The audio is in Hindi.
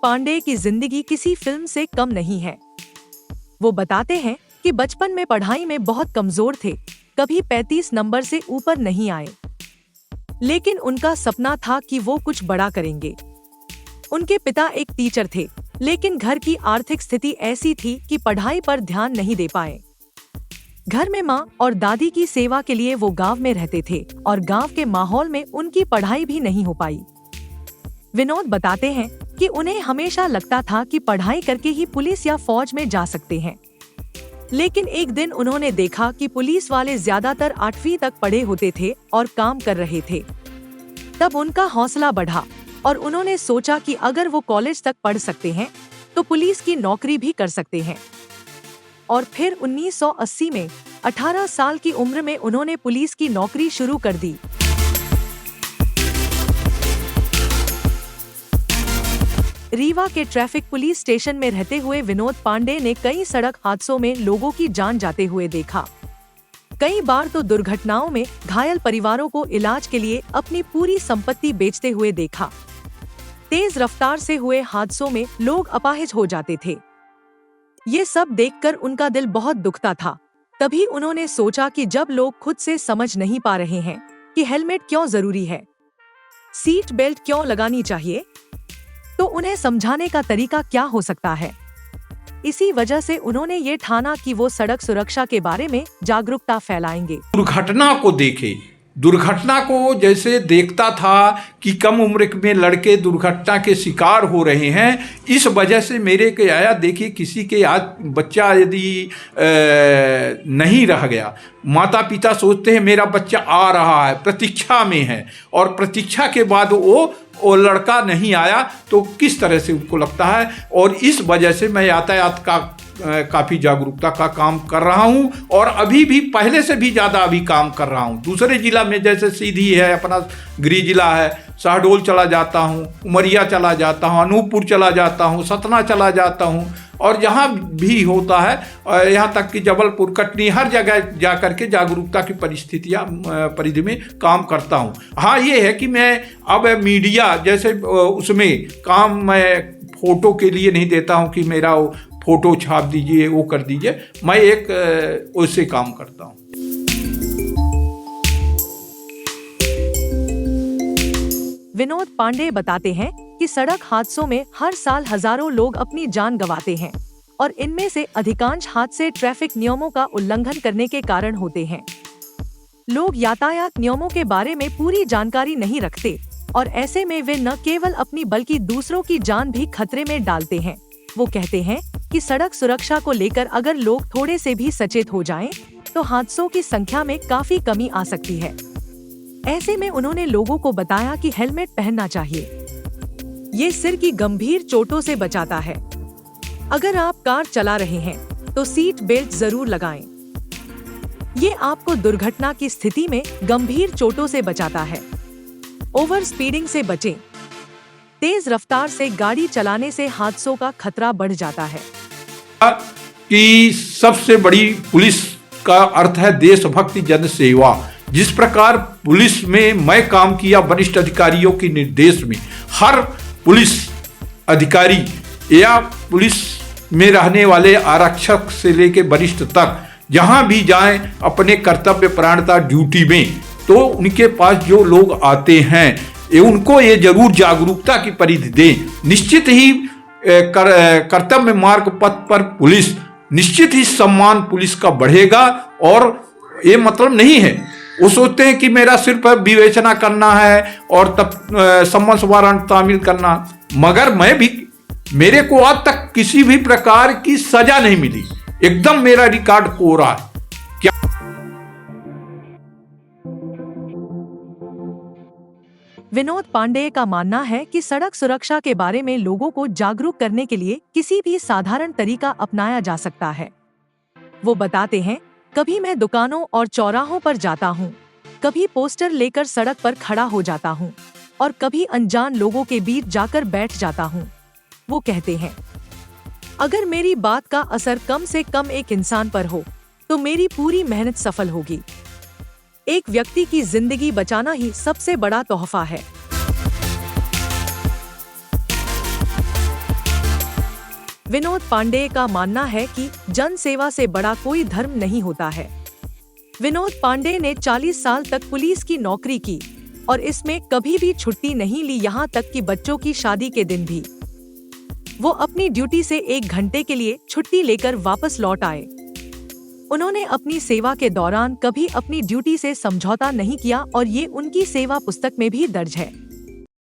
पांडे की जिंदगी किसी फिल्म से कम नहीं है। वो बताते हैं कि बचपन में पढ़ाई में बहुत कमजोर थे, कभी 35 नंबर से ऊपर नहीं आए, लेकिन उनका सपना था कि वो कुछ बड़ा करेंगे। उनके पिता एक टीचर थे, लेकिन घर की आर्थिक स्थिति ऐसी थी कि पढ़ाई पर ध्यान नहीं दे पाए। घर में माँ और दादी की सेवा के लिए वो गांव में रहते थे और गांव के माहौल में उनकी पढ़ाई भी नहीं हो पाई। विनोद बताते हैं कि उन्हें हमेशा लगता था कि पढ़ाई करके ही पुलिस या फौज में जा सकते हैं, लेकिन एक दिन उन्होंने देखा कि पुलिस वाले ज्यादातर 8वीं तक पढ़े होते थे और काम कर रहे थे। तब उनका हौसला बढ़ा और उन्होंने सोचा कि अगर वो कॉलेज तक पढ़ सकते हैं तो पुलिस की नौकरी भी कर सकते हैं। और फिर 1980 में 18 साल की उम्र में उन्होंने पुलिस की नौकरी शुरू कर दी। रीवा के ट्रैफिक पुलिस स्टेशन में रहते हुए विनोद पांडे ने कई सड़क हादसों में लोगों की जान जाते हुए देखा। कई बार तो दुर्घटनाओं में घायल परिवारों को इलाज के लिए अपनी पूरी संपत्ति बेचते हुए देखा। तेज रफ्तार से हुए हादसों में लोग अपाहिज हो जाते थे। ये सब देखकर उनका दिल बहुत दुखता था। तभी उन्होंने सोचा कि जब लोग खुद से समझ नहीं पा रहे हैं कि हेलमेट क्यों जरूरी है, सीट बेल्ट क्यों लगानी चाहिए, तो उन्हें समझाने का तरीका क्या हो सकता है। इसी वजह से उन्होंने ये ठाना कि वो सड़क सुरक्षा के बारे में जागरूकता फैलाएंगे। दुर्घटना को देखे, दुर्घटना को जैसे देखता था कि कम उम्र में लड़के दुर्घटना के शिकार हो रहे हैं, इस वजह से मेरे के आया देखिए किसी के आज बच्चा यदि नहीं रह गया, माता पिता सोचते हैं मेरा बच्चा आ रहा है, प्रतीक्षा में है, और प्रतीक्षा के बाद वो लड़का नहीं आया तो किस तरह से उनको लगता है। और इस वजह से मैं यातायात का काफ़ी जागरूकता का काम कर रहा हूं और अभी भी पहले से भी ज़्यादा अभी काम कर रहा हूं। दूसरे जिला में जैसे सीधी है, अपना गृह जिला है, शहडोल चला जाता हूं, उमरिया चला जाता हूं, अनूपपुर चला जाता हूं, सतना चला जाता हूं, और जहां भी होता है यहाँ तक कि जबलपुर, कटनी, हर जगह जा कर के जागरूकता की परिस्थितियाँ परिधि में काम करता हूँ। हाँ, ये है कि मैं अब मीडिया जैसे उसमें काम मैं फ़ोटो के लिए नहीं देता हूँ कि मेरा फोटो छाप दीजिए, वो कर दीजिए, मैं एक उससे काम करता हूँ। विनोद पांडे बताते हैं कि सड़क हादसों में हर साल हजारों लोग अपनी जान गंवाते हैं और इनमें से अधिकांश हादसे ट्रैफिक नियमों का उल्लंघन करने के कारण होते हैं। लोग यातायात नियमों के बारे में पूरी जानकारी नहीं रखते और ऐसे में वे न केवल अपनी बल्कि दूसरों की जान भी खतरे में डालते हैं। वो कहते हैं कि सड़क सुरक्षा को लेकर अगर लोग थोड़े से भी सचेत हो जाएं, तो हादसों की संख्या में काफी कमी आ सकती है। ऐसे में उन्होंने लोगों को बताया कि हेलमेट पहनना चाहिए। ये सिर की गंभीर चोटों से बचाता है। अगर आप कार चला रहे हैं तो सीट बेल्ट जरूर लगाएं। ये आपको दुर्घटना की स्थिति में गंभीर चोटों से बचाता है। ओवर स्पीडिंग से बचें। तेज रफ्तार से गाड़ी चलाने से हादसों का खतरा बढ़ जाता है। कि सबसे बड़ी पुलिस का अर्थ है देशभक्ति, जन सेवा। जिस प्रकार पुलिस में मैं काम किया, वरिष्ठ अधिकारियों के निर्देश में हर पुलिस अधिकारी या पुलिस में रहने वाले आरक्षक से लेकर वरिष्ठ तक जहां भी जाएं अपने कर्तव्य परायणता ड्यूटी में, तो उनके पास जो लोग आते हैं उनको ये जरूर जागरूकता की परिधि दें। निश्चित ही कर्तव्य मार्ग पथ पर पुलिस, निश्चित ही सम्मान पुलिस का बढ़ेगा। और ये मतलब नहीं है वो सोचते हैं कि मेरा सिर्फ विवेचना करना है और तब सम्मन वारंट तामील करना, मगर मैं भी, मेरे को आज तक किसी भी प्रकार की सजा नहीं मिली, एकदम मेरा रिकॉर्ड कोरा है। विनोद पांडे का मानना है कि सड़क सुरक्षा के बारे में लोगों को जागरूक करने के लिए किसी भी साधारण तरीका अपनाया जा सकता है। वो बताते हैं, कभी मैं दुकानों और चौराहों पर जाता हूँ, कभी पोस्टर लेकर सड़क पर खड़ा हो जाता हूँ और कभी अनजान लोगों के बीच जाकर बैठ जाता हूँ। वो कहते हैं, अगर मेरी बात का असर कम से कम एक इंसान पर हो तो मेरी पूरी मेहनत सफल होगी। एक व्यक्ति की जिंदगी बचाना ही सबसे बड़ा तोहफा है। विनोद पांडे का मानना है कि जन सेवा से बड़ा कोई धर्म नहीं होता है। विनोद पांडे ने 40 साल तक पुलिस की नौकरी की और इसमें कभी भी छुट्टी नहीं ली, यहाँ तक कि बच्चों की शादी के दिन भी वो अपनी ड्यूटी से 1 घंटे के लिए छुट्टी लेकर वापस लौट आए। उन्होंने अपनी सेवा के दौरान कभी अपनी ड्यूटी से समझौता नहीं किया और ये उनकी सेवा पुस्तक में भी दर्ज है।